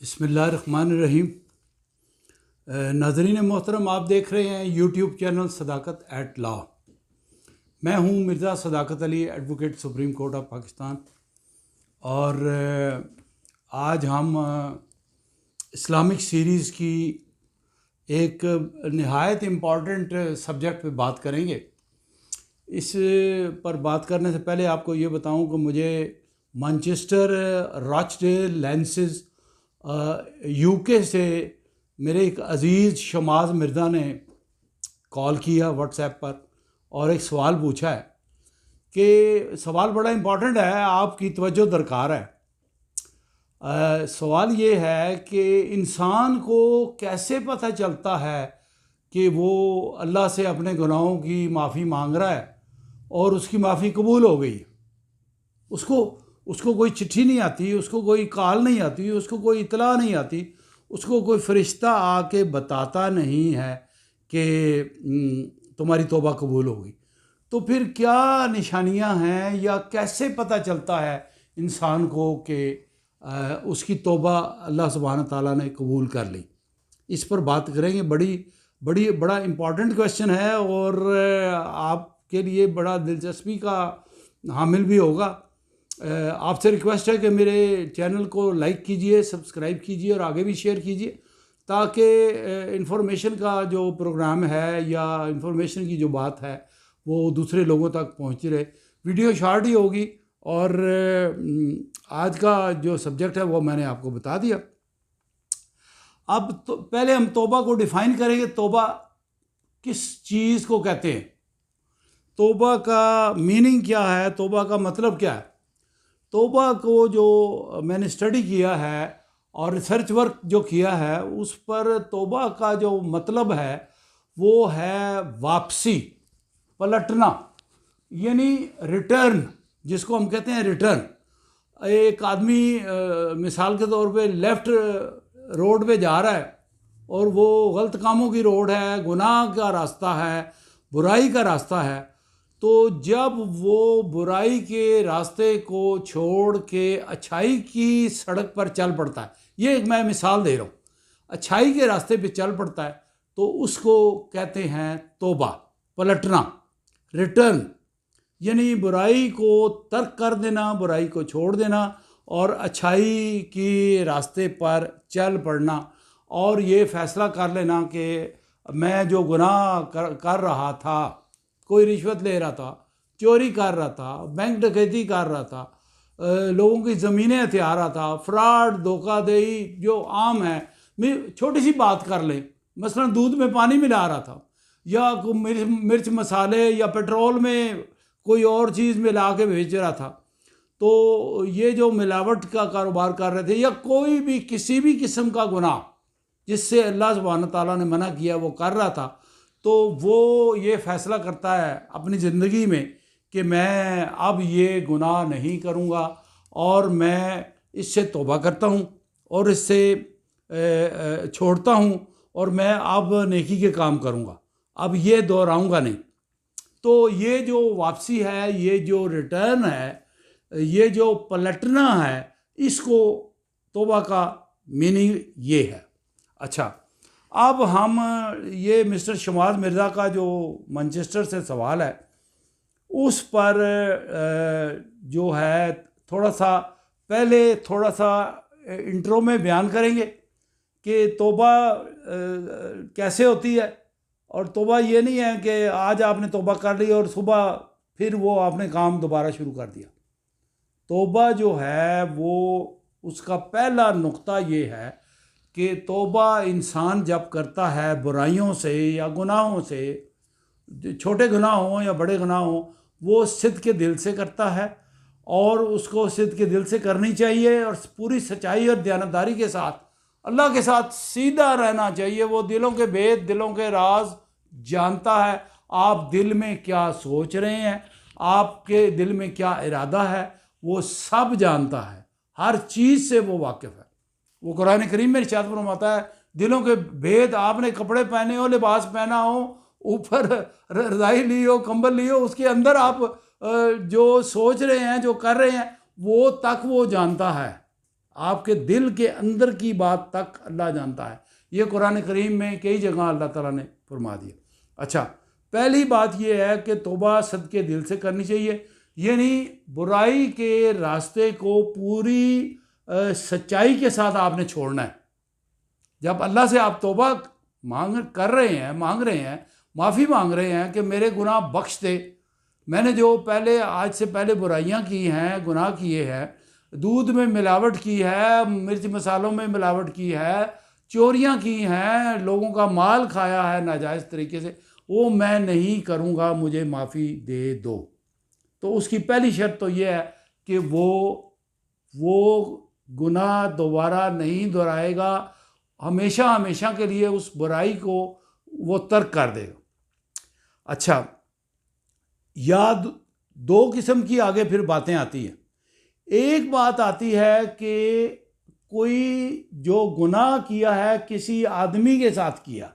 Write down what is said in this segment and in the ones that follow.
بسم اللہ الرحمن الرحیم۔ ناظرین محترم، آپ دیکھ رہے ہیں YouTube channel Sadaqat at law. میں ہوں Mirza Sadaqat Ali, advocate supreme court of Pakistan, اور آج ہم اسلامک سیریز کی ایک نہایت امپورٹنٹ سبجیکٹ پہ بات کریں گے۔ اس پر بات کرنے سے پہلے آپ کو یہ بتاؤں کہ مجھے مانچسٹر راچڈیل لینسز یو کے سے میرے ایک عزیز شماز مرزا نے کال کیا واٹس ایپ پر، اور ایک سوال پوچھا ہے کہ سوال بڑا امپورٹنٹ ہے، آپ کی توجہ درکار ہے۔ سوال یہ ہے کہ انسان کو کیسے پتہ چلتا ہے کہ وہ اللہ سے اپنے گناہوں کی معافی مانگ رہا ہے اور اس کی معافی قبول ہو گئی؟ اس کو کوئی چٹھی نہیں آتی، اس کو کوئی کال نہیں آتی، اس کو کوئی اطلاع نہیں آتی، اس کو کوئی فرشتہ آ کے بتاتا نہیں ہے کہ تمہاری توبہ قبول ہو گئی۔ تو پھر کیا نشانیاں ہیں یا کیسے پتہ چلتا ہے انسان کو کہ اس کی توبہ اللہ سبحانہ تعالیٰ نے قبول کر لی؟ اس پر بات کریں گے۔ بڑا امپورٹنٹ کویشچن ہے، اور آپ کے لیے بڑا دلچسپی کا حامل بھی ہوگا۔ آپ سے ریکویسٹ ہے کہ میرے چینل کو لائک کیجئے، سبسکرائب کیجئے اور آگے بھی شیئر کیجئے، تاکہ انفارمیشن کا جو پروگرام ہے یا انفارمیشن کی جو بات ہے وہ دوسرے لوگوں تک پہنچتی رہے۔ ویڈیو شارٹ ہی ہوگی، اور آج کا جو سبجیکٹ ہے وہ میں نے آپ کو بتا دیا۔ اب پہلے ہم توبہ کو ڈیفائن کریں گے۔ توبہ کس چیز کو کہتے ہیں؟ توبہ کا میننگ کیا ہے؟ توبہ کا مطلب کیا ہے؟ توبہ کو جو میں نے اسٹڈی کیا ہے اور ریسرچ ورک جو کیا ہے، اس پر توبہ کا جو مطلب ہے وہ ہے واپسی، پلٹنا، یعنی ریٹرن، جس کو ہم کہتے ہیں ریٹرن۔ ایک آدمی مثال کے طور پہ لیفٹ روڈ پہ جا رہا ہے، اور وہ غلط کاموں کی روڈ ہے، گناہ کا راستہ ہے، برائی کا راستہ ہے، تو جب وہ برائی کے راستے کو چھوڑ کے اچھائی کی سڑک پر چل پڑتا ہے، یہ ایک میں مثال دے رہا ہوں، اچھائی کے راستے پہ چل پڑتا ہے، تو اس کو کہتے ہیں توبہ، پلٹنا، ریٹرن، یعنی برائی کو ترک کر دینا، برائی کو چھوڑ دینا اور اچھائی کی راستے پر چل پڑنا، اور یہ فیصلہ کر لینا کہ میں جو گناہ کر رہا تھا، کوئی رشوت لے رہا تھا، چوری کر رہا تھا، بینک ڈکیتی کر رہا تھا، لوگوں کی زمینیں ہتھیا رہا تھا، فراڈ، دھوکہ دہی جو عام ہے، چھوٹی سی بات کر لیں، مثلا دودھ میں پانی ملا رہا تھا، یا مرچ مسالے یا پیٹرول میں کوئی اور چیز ملا کے بھیج رہا تھا، تو یہ جو ملاوٹ کا کاروبار کر رہے تھے، یا کوئی بھی کسی بھی قسم کا گناہ جس سے اللہ سبحانہ تعالیٰ نے منع کیا وہ کر رہا تھا، تو وہ یہ فیصلہ کرتا ہے اپنی زندگی میں کہ میں اب یہ گناہ نہیں کروں گا، اور میں اس سے توبہ کرتا ہوں اور اس سے چھوڑتا ہوں، اور میں اب نیکی کے کام کروں گا، اب یہ دہراؤں گا نہیں۔ تو یہ جو واپسی ہے، یہ جو ریٹرن ہے، یہ جو پلٹنا ہے، اس کو توبہ کا میننگ یہ ہے۔ اچھا، اب ہم یہ مسٹر شماز مرزا کا جو مانچسٹر سے سوال ہے، اس پر جو ہے تھوڑا سا انٹرو میں بیان کریں گے کہ توبہ کیسے ہوتی ہے۔ اور توبہ یہ نہیں ہے کہ آج آپ نے توبہ کر لی اور صبح پھر وہ آپ نے کام دوبارہ شروع کر دیا۔ توبہ جو ہے وہ اس کا پہلا نقطہ یہ ہے کہ توبہ انسان جب کرتا ہے برائیوں سے یا گناہوں سے، چھوٹے گناہ ہوں یا بڑے گناہ ہوں، وہ صدق کے دل سے کرتا ہے، اور اس کو صدق کے دل سے کرنی چاہیے، اور پوری سچائی اور دیانتداری کے ساتھ اللہ کے ساتھ سیدھا رہنا چاہیے۔ وہ دلوں کے بھید، دلوں کے راز جانتا ہے۔ آپ دل میں کیا سوچ رہے ہیں، آپ کے دل میں کیا ارادہ ہے، وہ سب جانتا ہے، ہر چیز سے وہ واقف ہے۔ وہ قرآن کریم میں ارشاد فرماتا ہے، دلوں کے بھید، آپ نے کپڑے پہنے ہو، لباس پہنا ہو، اوپر رضائی لی ہو، کمبل لی ہو، اس کے اندر آپ جو سوچ رہے ہیں، جو کر رہے ہیں، وہ تک وہ جانتا ہے۔ آپ کے دل کے اندر کی بات تک اللہ جانتا ہے. یہ قرآن کریم میں کئی جگہ اللہ تعالیٰ نے فرما دیا. اچھا، پہلی بات یہ ہے کہ توبہ صدقے دل سے کرنی چاہیے، یعنی برائی کے راستے کو پوری سچائی کے ساتھ آپ نے چھوڑنا ہے. جب اللہ سے آپ توبہ مانگ رہے ہیں، معافی مانگ رہے ہیں کہ میرے گناہ بخش دے، میں نے جو آج سے پہلے برائیاں کی ہیں، گناہ کیے ہیں، دودھ میں ملاوٹ کی ہے، مرچ مسالوں میں ملاوٹ کی ہے، چوریاں کی ہیں، لوگوں کا مال کھایا ہے ناجائز طریقے سے، وہ میں نہیں کروں گا، مجھے معافی دے دو. تو اس کی پہلی شرط تو یہ ہے کہ وہ گناہ دوبارہ نہیں دہرائے گا، ہمیشہ کے لیے اس برائی کو وہ ترک کر دے گا. اچھا، یاد دو قسم کی آگے پھر باتیں آتی ہیں. ایک بات آتی ہے کہ کوئی جو گناہ کیا ہے کسی آدمی کے ساتھ کیا،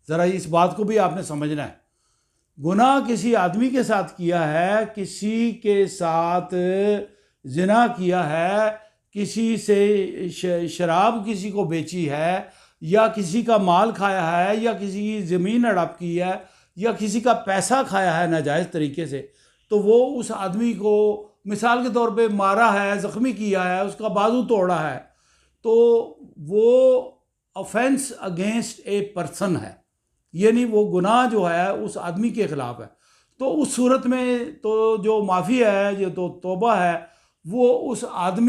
ذرا اس بات کو بھی آپ نے سمجھنا ہے. گناہ کسی آدمی کے ساتھ کیا ہے، کسی کے ساتھ زنا کیا ہے، کسی سے شراب کسی کو بیچی ہے، یا کسی کا مال کھایا ہے، یا کسی کی زمین ہڑپ کی ہے، یا کسی کا پیسہ کھایا ہے ناجائز طریقے سے، تو وہ اس آدمی کو مثال کے طور پہ مارا ہے، زخمی کیا ہے، اس کا بازو توڑا ہے، تو وہ آفینس اگینسٹ اے پرسن ہے، یعنی وہ گناہ جو ہے اس آدمی کے خلاف ہے. تو اس صورت میں تو جو معافی ہے، جو تو توبہ ہے، وہ اس آدمی